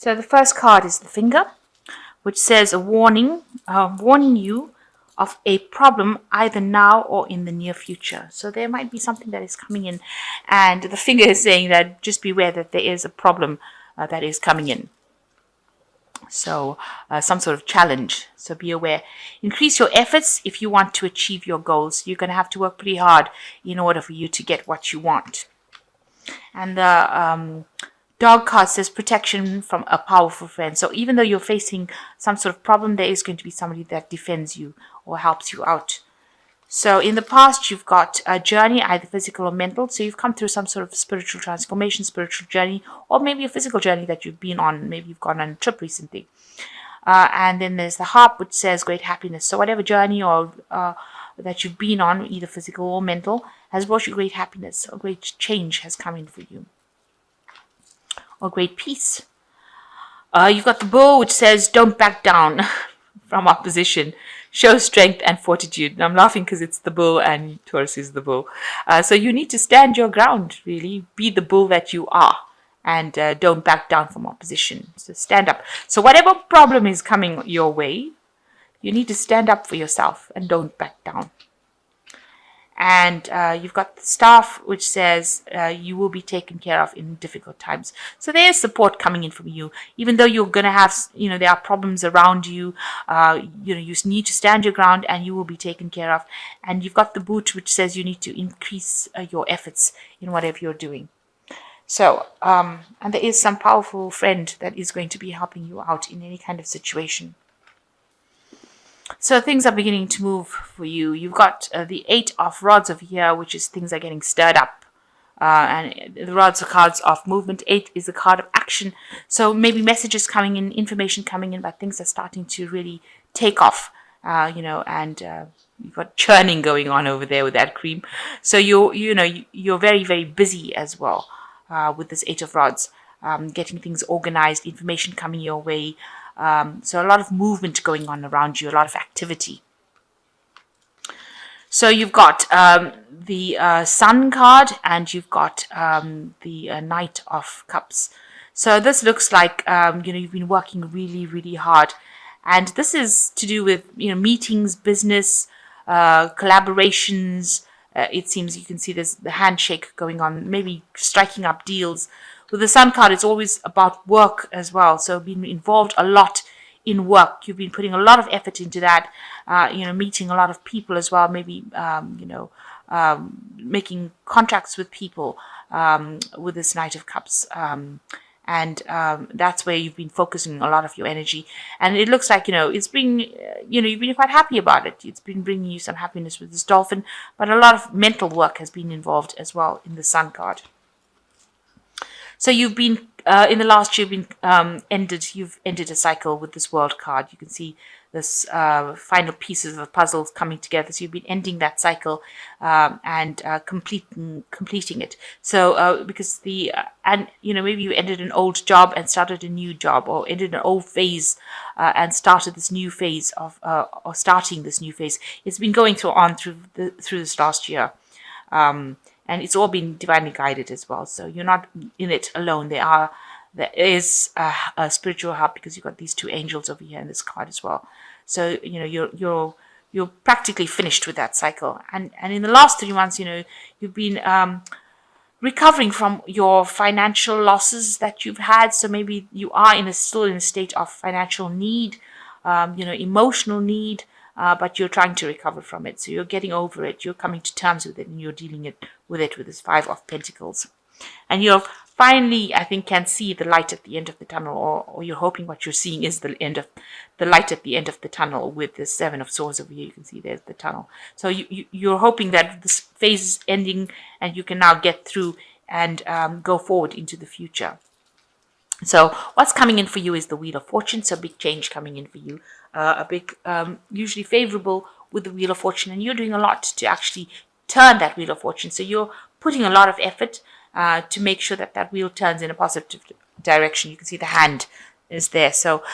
So the first card is the finger, which says a warning, warning you of a problem either now or in the near future. So there might be something that is coming in, and the finger is saying that just beware that there is a problem that is coming in. So some sort of challenge. So be aware. Increase your efforts if you want to achieve your goals. You're going to have to work pretty hard in order for you to get what you want. And the dog card says protection from a powerful friend. So even though you're facing some sort of problem, there is going to be somebody that defends you or helps you out. So in the past, you've got a journey, either physical or mental. So you've come through some sort of spiritual transformation, spiritual journey, or maybe a physical journey that you've been on. Maybe you've gone on a trip recently. And then there's the harp, which says great happiness. So whatever journey or that you've been on, either physical or mental, has brought you great happiness. A great change has come in for you. Or great peace. You've got the bull, which says don't back down from opposition. Show strength and fortitude. And I'm laughing because it's the bull and Taurus is the bull. So you need to stand your ground, really. Be the bull that you are. And don't back down from opposition. So stand up. So whatever problem is coming your way, you need to stand up for yourself and don't back down. And you've got the staff, which says you will be taken care of in difficult times. So there's support coming in from you. Even though you're going to have, there are problems around you, you need to stand your ground and you will be taken care of. And you've got the boot, which says you need to increase your efforts in whatever you're doing. So, and there is some powerful friend that is going to be helping you out in any kind of situation. So things are beginning to move for you. You've got the 8 of rods over here, which is things are getting stirred up. And the rods are cards of movement. 8 is a card of action. So maybe messages coming in, information coming in, but things are starting to really take off, and you've got churning going on over there with that cream. So you're very, very busy as well with this 8 of rods, getting things organized, information coming your way. So a lot of movement going on around you, a lot of activity. So you've got the Sun card and you've got the Knight of Cups. So this looks like, you've been working really, really hard. And this is to do with, meetings, business, collaborations. It seems you can see there's the handshake going on, maybe striking up deals. With the Sun card, it's always about work as well. So being involved a lot in work. You've been putting a lot of effort into that, meeting a lot of people as well, maybe, making contracts with people with this Knight of Cups. And that's where you've been focusing a lot of your energy. And it looks like, it's been, you've been quite happy about it. It's been bringing you some happiness with this dolphin, but a lot of mental work has been involved as well in the Sun card. So you've been, in the last year, you've ended a cycle with this World card. You can see this final pieces of the puzzle coming together. So you've been ending that cycle and completing it. So because maybe you ended an old job and started a new job, or ended an old phase and started this new phase of, or starting this new phase. It's been going through this last year. And it's all been divinely guided as well. So you're not in it alone. There is a spiritual help because you've got these 2 angels over here in this card as well. So you're practically finished with that cycle. And in the last 3 months, you've been recovering from your financial losses that you've had. So maybe you are still in a state of financial need, emotional need. But you're trying to recover from it. So you're getting over it. You're coming to terms with it, and you're dealing with this 5 of Pentacles. And you're finally, I think, can see the light at the end of the tunnel, or you're hoping what you're seeing is the light at the end of the tunnel with the 7 of Swords over here. You can see there's the tunnel. So you're hoping that this phase is ending, and you can now get through and go forward into the future. So what's coming in for you is the Wheel of Fortune. So big change coming in for you. A big, usually favorable with the Wheel of Fortune. And you're doing a lot to actually turn that Wheel of Fortune. So you're putting a lot of effort to make sure that wheel turns in a positive direction. You can see the hand is there. So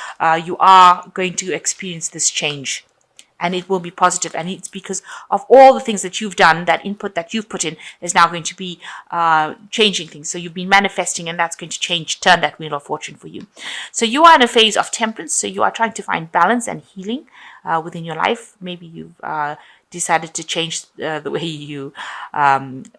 you are going to experience this change. and it will be positive. And it's because of all the things that you've done, that input that you've put in is now going to be changing things. So you've been manifesting, and that's going to turn that wheel of fortune for you. So you are in a phase of temperance. So you are trying to find balance and healing within your life. Maybe you've decided to change the way you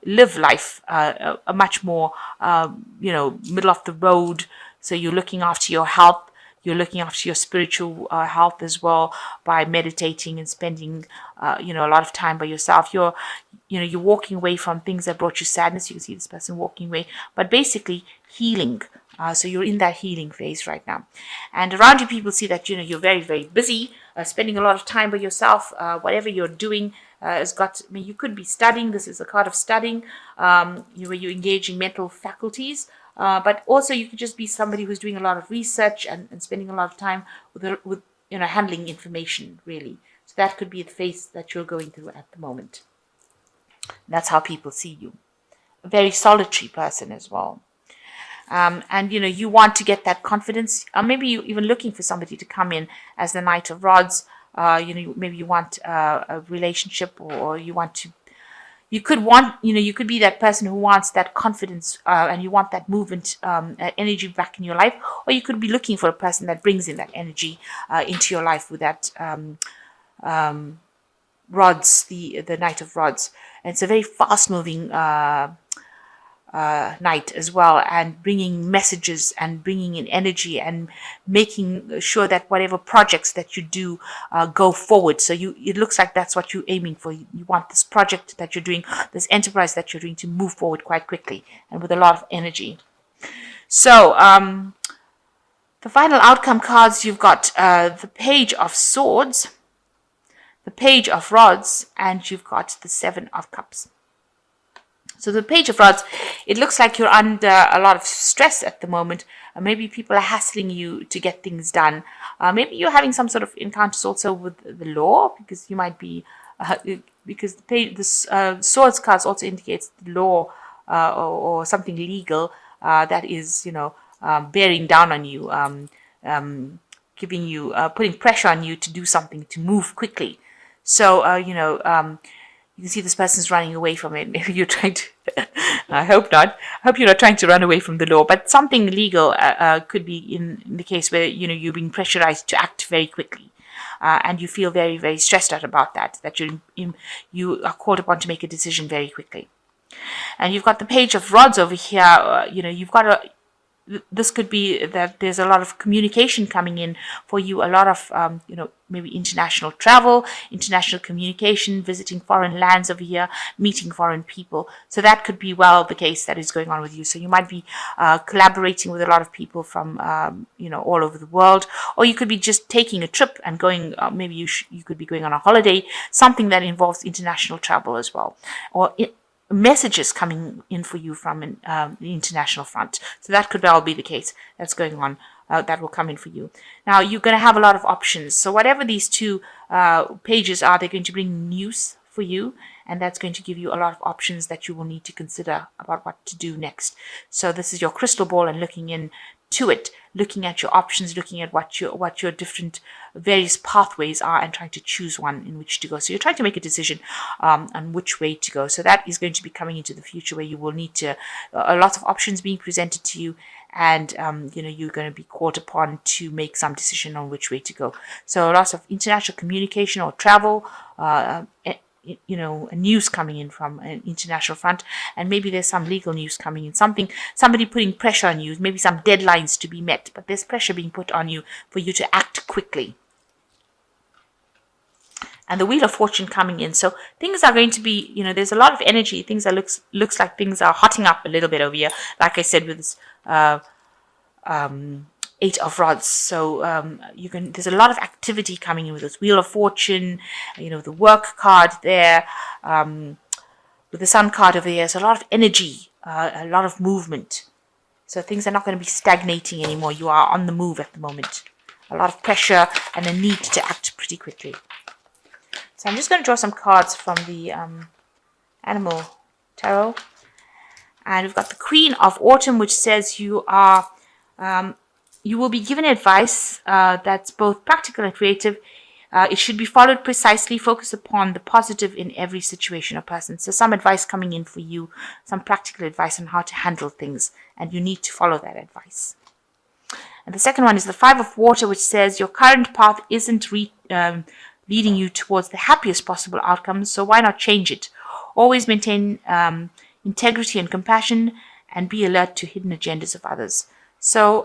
live life, a much more, middle of the road. So you're looking after your health. You're looking after your spiritual health as well by meditating and spending, a lot of time by yourself. You're walking away from things that brought you sadness. You can see this person walking away, but basically healing. So you're in that healing phase right now. And around you, people see that, you're very, very busy, spending a lot of time by yourself. Whatever you're doing you could be studying. This is a card of studying, where you're engaging mental faculties. But also you could just be somebody who's doing a lot of research and spending a lot of time with handling information, really. So that could be the phase that you're going through at the moment. And that's how people see you. A very solitary person as well. And you want to get that confidence. Maybe you're even looking for somebody to come in as the Knight of Rods. Maybe you want a relationship, or you could be that person who wants that confidence, and you want that movement, energy back in your life. Or you could be looking for a person that brings in that energy into your life with that rods, the Knight of Rods. And it's a very fast-moving night as well, and bringing messages and bringing in energy and making sure that whatever projects that you do go forward. So it looks like that's what you're aiming for. You want this project that you're doing, this enterprise that you're doing, to move forward quite quickly and with a lot of energy. So the final outcome cards, you've got the Page of Swords, the Page of Rods, and you've got the Seven of Cups. So the Page of Rods, it looks like you're under a lot of stress at the moment. Maybe people are hassling you to get things done. Maybe you're having some sort of encounters also with the law, because you might be, because the Swords cards also indicates the law or something legal that is, bearing down on you, giving you, putting pressure on you to do something, to move quickly. So, you can see this person's running away from it. Maybe you're trying to, I hope not. I hope you're not trying to run away from the law, but something legal could be in the case where, you're being pressurized to act very quickly. And you feel very, very stressed out about that you are called upon to make a decision very quickly. And you've got the Page of Rods over here. You've got this could be that there's a lot of communication coming in for you, a lot of, maybe international travel, international communication, visiting foreign lands over here, meeting foreign people. So that could be the case that is going on with you. So you might be collaborating with a lot of people from, all over the world, or you could be just taking a trip and going, maybe you could be going on a holiday, something that involves international travel as well, or messages coming in for you from the international front. So that could well be the case that's going on, that will come in for you. Now, you're going to have a lot of options. So whatever these two pages are, they're going to bring news for you, and that's going to give you a lot of options that you will need to consider about what to do next. So this is your crystal ball, and looking into it, looking at your options, looking at what your different various pathways are, and trying to choose one in which to go. So you're trying to make a decision on which way to go. So that is going to be coming into the future, where you will need to a lot of options being presented to you, and you're going to be called upon to make some decision on which way to go. So lots of international communication or travel, news coming in from an international front, and maybe there's some legal news coming in, somebody putting pressure on you, maybe some deadlines to be met, but there's pressure being put on you for you to act quickly. And the Wheel of Fortune coming in. So things are going to be, there's a lot of energy. Things looks like things are hotting up a little bit over here. Like I said, with this Eight of Rods. So there's a lot of activity coming in with this Wheel of Fortune. The work card there, with the Sun card over here. So a lot of energy, a lot of movement. So things are not going to be stagnating anymore. You are on the move at the moment. A lot of pressure and a need to act pretty quickly. So I'm just going to draw some cards from the Animal Tarot. And we've got the Queen of Autumn, which says you will be given advice that's both practical and creative. It should be followed precisely. Focus upon the positive in every situation or person. So some advice coming in for you, some practical advice on how to handle things, and you need to follow that advice. And the second one is the Five of Water, which says your current path isn't leading you towards the happiest possible outcomes, so why not change it? Always maintain integrity and compassion, and be alert to hidden agendas of others. So,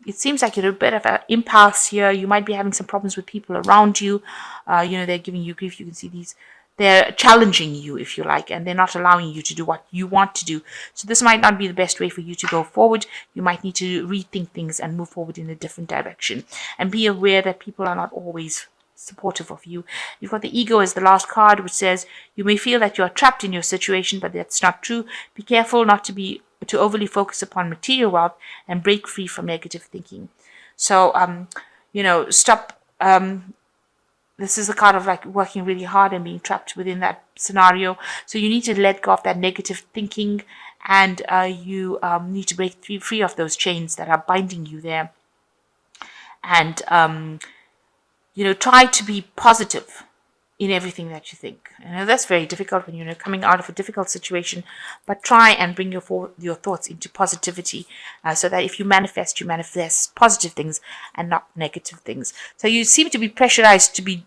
it seems like you're a bit of an impasse here. You might be having some problems with people around you. They're giving you grief. You can see these. They're challenging you, if you like, and they're not allowing you to do what you want to do. So this might not be the best way for you to go forward. You might need to rethink things and move forward in a different direction. And be aware that people are not always supportive of you. You've got the Ego as the last card, which says you may feel that you are trapped in your situation, but that's not true. Be careful not to overly focus upon material wealth and break free from negative thinking. So, stop. This is a card of like working really hard and being trapped within that scenario. So you need to let go of that negative thinking, and you need to break free of those chains that are binding you there. And, try to be positive in everything that you think. That's very difficult when you're coming out of a difficult situation, but try and bring your thoughts into positivity, so that if you manifest positive things and not negative things. So you seem to be pressurized to be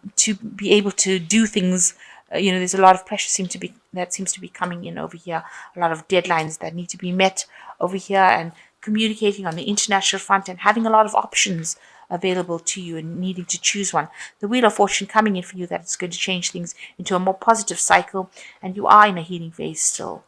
able to do things. There's a lot of pressure seems to be coming in over here. A lot of deadlines that need to be met over here, and communicating on the international front and having a lot of options available to you and needing to choose one. The Wheel of Fortune coming in for you, that it's going to change things into a more positive cycle, and you are in a healing phase still.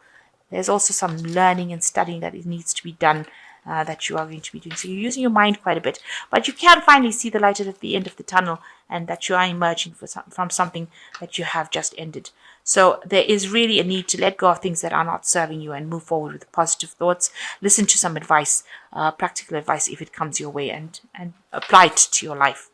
There's also some learning and studying that it needs to be done, that you are going to be doing. So you're using your mind quite a bit, but you can finally see the light at the end of the tunnel, and that you are emerging from something that you have just ended. So there is really a need to let go of things that are not serving you and move forward with positive thoughts. Listen to some advice, practical advice if it comes your way, and apply it to your life.